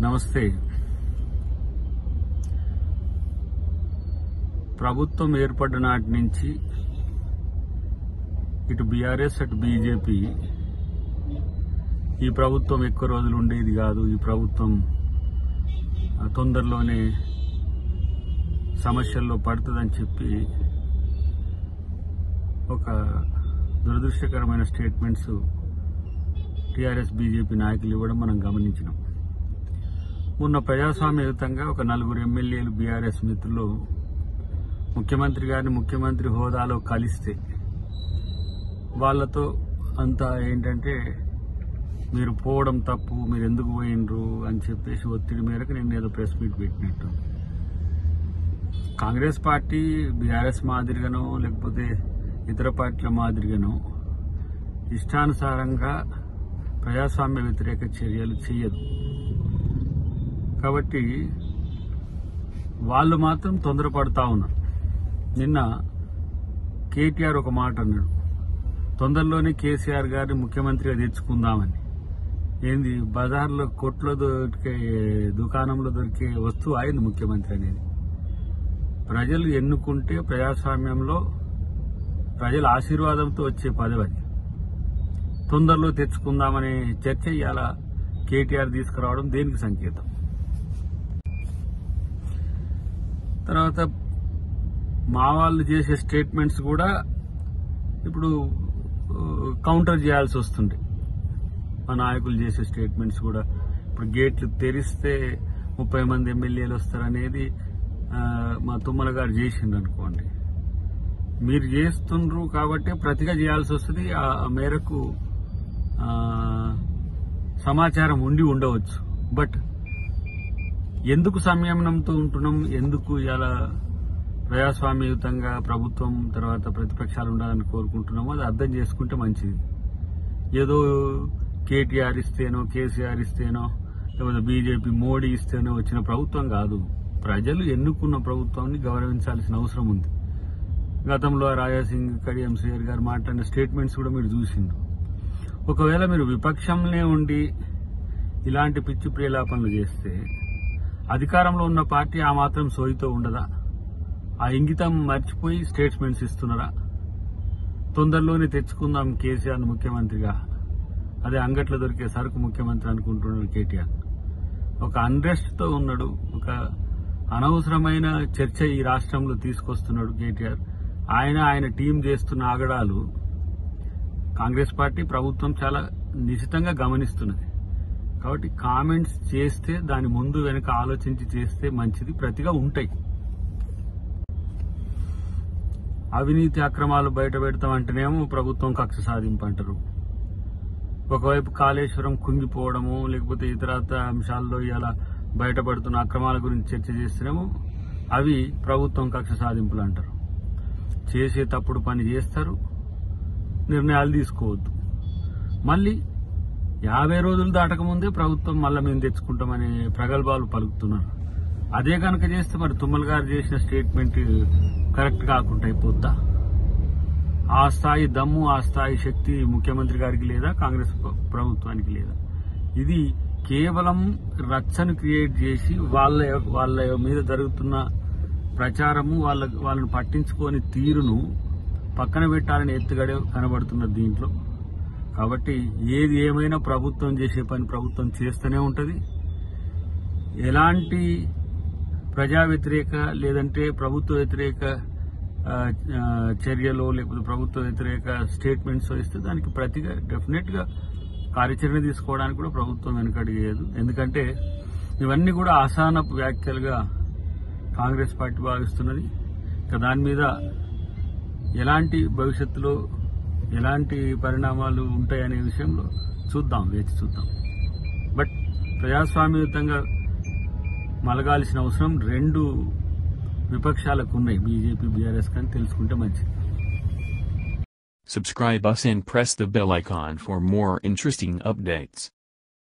నమస్తే. ప్రభుత్వం ఏర్పడ్డ నాటి నుంచి ఇటు బీఆర్ఎస్ అటు బీజేపీ ఈ ప్రభుత్వం ఎక్కువ రోజులు ఉండేది కాదు, ఈ ప్రభుత్వం తొందరలోనే సమస్యల్లో పడుతుందని చెప్పి ఒక దురదృష్టకరమైన స్టేట్మెంట్స్ టీఆర్ఎస్ బీజేపీ నాయకులు ఇవ్వడం మనం గమనించినాం. మొన్న ప్రజాస్వామ్యయుతంగా ఒక 4 ఎమ్మెల్యేలు బీఆర్ఎస్ మిత్రులు ముఖ్యమంత్రి గారిని ముఖ్యమంత్రి హోదాలో కలిస్తే వాళ్లతో అంతా ఏంటంటే మీరు పోవడం తప్పు, మీరు ఎందుకు పోయినరు అని చెప్పేసి ఒత్తిడి మేరకు నేను ఏదో ప్రెస్ మీట్ పెట్టినట్టు. కాంగ్రెస్ పార్టీ బీఆర్ఎస్ మాదిరిగానో లేకపోతే ఇతర పార్టీల మాదిరిగానో ఇష్టానుసారంగా ప్రజాస్వామ్య వ్యతిరేక చర్యలు చేయదు. కాబట్టి వాళ్ళు మాత్రం తొందరపడతా ఉన్నారు. నిన్న కేటీఆర్ ఒక మాట అన్నాడు, తొందరలోనే కేసీఆర్ గారిని ముఖ్యమంత్రిగా తెచ్చుకుందామని. ఏంది బజార్లో కొట్లో దొరికే దుకాణంలో దొరికే వస్తువు అయింది ముఖ్యమంత్రి అనేది. ప్రజలు ఎన్నుకుంటే ప్రజాస్వామ్యంలో ప్రజల ఆశీర్వాదంతో వచ్చే పదవి అది. తొందరలో తెచ్చుకుందామనే చర్చ ఇవాళ కేటీఆర్ తీసుకురావడం దేనికి సంకేతం? తర్వాత మా వాళ్ళు చేసే స్టేట్మెంట్స్ కూడా ఇప్పుడు కౌంటర్ చేయాల్సి వస్తుంది. మా నాయకులు చేసే స్టేట్మెంట్స్ కూడా ఇప్పుడు గేట్లు తెరిస్తే 30 మంది ఎమ్మెల్యేలు వస్తారనేది మా తుమ్మల గారు చేసిండు అనుకోండి. మీరు చేస్తుండ్రు కాబట్టి ప్రతిగా చేయాల్సి వస్తుంది. ఆ మేరకు సమాచారం ఉండి ఉండవచ్చు. బట్ ఎందుకు సంయమనంతో ఉంటున్నాం, ఎందుకు ఇలా ప్రజాస్వామ్యయుతంగా ప్రభుత్వం తర్వాత ప్రతిపక్షాలు ఉండాలని కోరుకుంటున్నామో అది అర్థం చేసుకుంటే మంచిది. ఏదో కేటీఆర్ ఇస్తేనో కేసీఆర్ ఇస్తేనో లేకపోతే బీజేపీ మోడీ ఇస్తేనో వచ్చిన ప్రభుత్వం కాదు. ప్రజలు ఎన్నుకున్న ప్రభుత్వాన్ని గౌరవించాల్సిన అవసరం ఉంది. గతంలో రాజాసింగ్ కడియం శ్రీహర్ గారు మాట్లాడిన స్టేట్మెంట్స్ కూడా మీరు చూసిండ్రు. ఒకవేళ మీరు విపక్షంలో ఉండి ఇలాంటి పిచ్చి ప్రేలాపనలు చేస్తే అధికారంలో ఉన్న పార్టీ ఆ మాత్రం సోయితో ఉండదా? ఆ ఇంగితం మర్చిపోయి స్టేట్మెంట్స్ ఇస్తున్నారా? తొందరలోనే తెచ్చుకుందాం కేసీఆర్ను ముఖ్యమంత్రిగా, అదే అంగట్లో దొరికే సరుకు ముఖ్యమంత్రి అనుకుంటున్నాడు కేటీఆర్. ఒక అన్రెస్ట్తో ఉన్నాడు, ఒక అనవసరమైన చర్చ ఈ రాష్ట్రంలో తీసుకొస్తున్నాడు కేటీఆర్. ఆయన టీం చేస్తున్న ఆగడాలు కాంగ్రెస్ పార్టీ ప్రభుత్వం చాలా నిశితంగా గమనిస్తున్నది. కాబట్టి కామెంట్స్ చేస్తే దాని ముందు వెనుక ఆలోచించి చేస్తే మంచిది, ప్రతిగా ఉంటాయి. అవినీతి అక్రమాలు బయట పెడతామంటేనేమో ప్రభుత్వం కక్ష సాధింపు అంటారు. ఒకవైపు కాళేశ్వరం కుంగిపోవడము లేకపోతే ఇతరత్ర అంశాల్లో ఇలా బయటపడుతున్న అక్రమాల గురించి చర్చ చేస్తేనేమో అవి ప్రభుత్వం కక్ష సాధింపులు అంటారు. చేసే తప్పుడు పని చేస్తారు, నిర్ణయాలు తీసుకోవద్దు. మళ్ళీ 50 రోజులు దాటకముందే ప్రభుత్వం మళ్ళీ మేము తెచ్చుకుంటామనే ప్రగల్భాలు పలుకుతున్నారు. అదే కనుక చేస్తే మరి తుమ్మల గారు చేసిన స్టేట్మెంట్ కరెక్ట్ కాకుండా అయిపోద్దా? ఆ స్థాయి దమ్ము, ఆ స్థాయి శక్తి ముఖ్యమంత్రి గారికి లేదా, కాంగ్రెస్ ప్రభుత్వానికి లేదా? ఇది కేవలం రచ్చను క్రియేట్ చేసి వాళ్ళ మీద జరుగుతున్న ప్రచారము, వాళ్ళను పట్టించుకొని తీరును పక్కన పెట్టాలని ఎత్తుగడే కనబడుతున్నది దీంట్లో. కాబట్టి ఏది ఏమైనా ప్రభుత్వం చేసే పని ప్రభుత్వం చేస్తూనే ఉంటుంది. ఎలాంటి ప్రజా వ్యతిరేక లేదంటే ప్రభుత్వ వ్యతిరేక చర్యలు లేకపోతే ప్రభుత్వ వ్యతిరేక స్టేట్మెంట్స్ ఇస్తే దానికి ప్రతిగా డెఫినెట్ గా కార్యాచరణ తీసుకోవడానికి కూడా ప్రభుత్వం వెనుకడిగేయదు. ఎందుకంటే ఇవన్నీ కూడా అసహనపు వ్యాఖ్యలుగా కాంగ్రెస్ పార్టీ భావిస్తున్నది. ఇక దాని మీద ఎలాంటి భవిష్యత్తులో ఎలాంటి పరిణామాలు ఉంటాయనే విషయంలో చూద్దాం, వేచి చూద్దాం. బట్ ప్రజాస్వామ్యయుతంగా మలగాల్సిన అవసరం 2 విపక్షాలకు ఉన్నాయి, బీజేపీ బీఆర్ఎస్, కానీ తెలుసుకుంటే మంచిది. Subscribe us and press the bell icon for more interesting updates.